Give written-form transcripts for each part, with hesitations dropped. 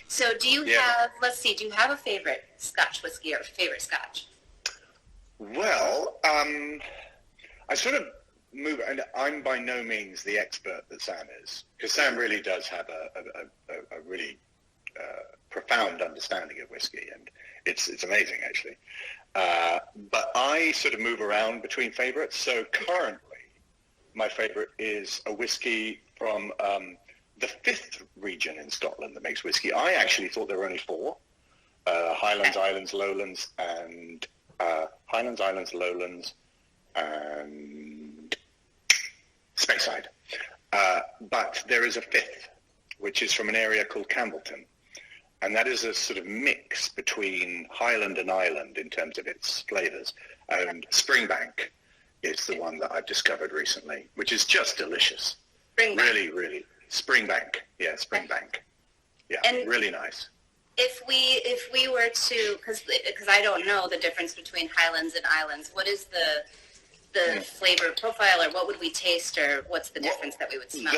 So do you have, let's see, do you have a favorite Scotch whiskey or favorite Scotch? Well, I sort of move, and I'm by no means the expert that Sam is, because Sam really does have a really profound understanding of whiskey, and it's amazing, actually. But I sort of move around between favorites. So currently, my favorite is a whiskey from the fifth region in Scotland that makes whiskey. I actually thought there were only four: Highlands, Islands, Lowlands, and Highlands, Islands, Lowlands, and Speyside. But there is a fifth, which is from an area called Campbellton. And that is a sort of mix between Highland and Island in terms of its flavors. And Springbank is the one that I've discovered recently, which is just delicious. Springbank. Really, really. Springbank. Yeah, Springbank. Yeah, and really nice. If we were to, because I don't know the difference between Highlands and Islands, what is the flavor profile, or what would we taste, or what's the difference that we would smell?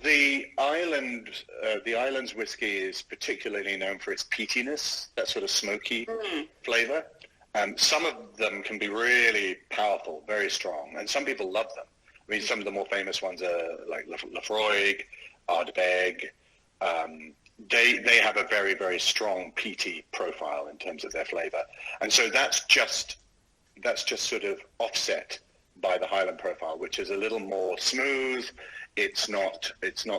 The Islands whiskey is particularly known for its peatiness, that sort of smoky flavor. Some of them can be really powerful, very strong, and some people love them. I mean, some of the more famous ones are like Lafroig, Ardbeg. They have a very, very strong peaty profile in terms of their flavor, and so that's just sort of offset by the Highland profile, which is a little more smooth. It's not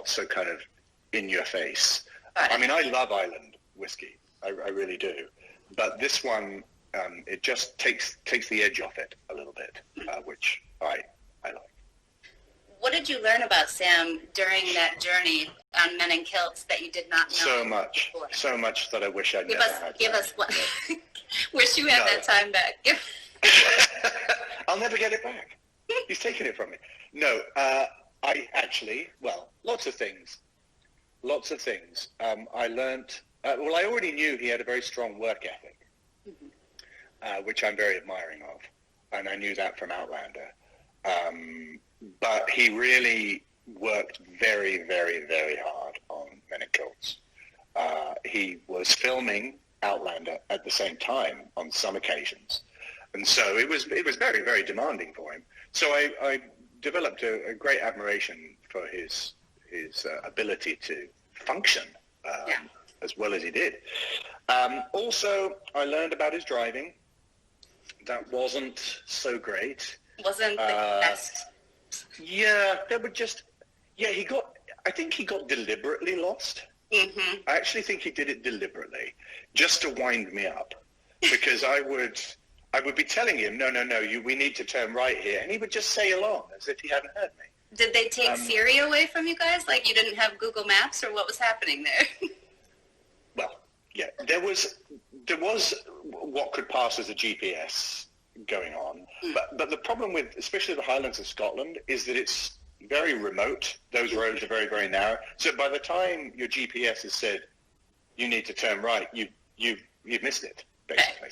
so kind of in your face. I mean, I love Island whiskey, I really do, but this one it just takes the edge off it a little bit, which I like. What did you learn about Sam during that journey on Men in Kilts that you did not know? So much that I wish I'd never had. Give us what? Wish you had that time back. I'll never get it back. He's taken it from me. No, I actually, lots of things. I learned, I already knew he had a very strong work ethic, which I'm very admiring of, and I knew that from Outlander. But he really worked very, very, very hard on Men in Kilts. He was filming Outlander at the same time on some occasions. And so it was very, very demanding for him. So I developed a great admiration for his ability to function as well as he did. Also, I learned about his driving. That wasn't so great. Wasn't the best. Yeah, I think he got deliberately lost. Mm-hmm. I actually think he did it deliberately, just to wind me up, because I would be telling him, no, we need to turn right here, and he would just sail on as if he hadn't heard me. Did they take Siri away from you guys? Like you didn't have Google Maps, or what was happening there? Well, yeah, there was what could pass as a GPS going on, but the problem with especially the Highlands of Scotland is that it's very remote. Those roads are very, very narrow. So by the time your GPS has said you need to turn right, you've missed it basically.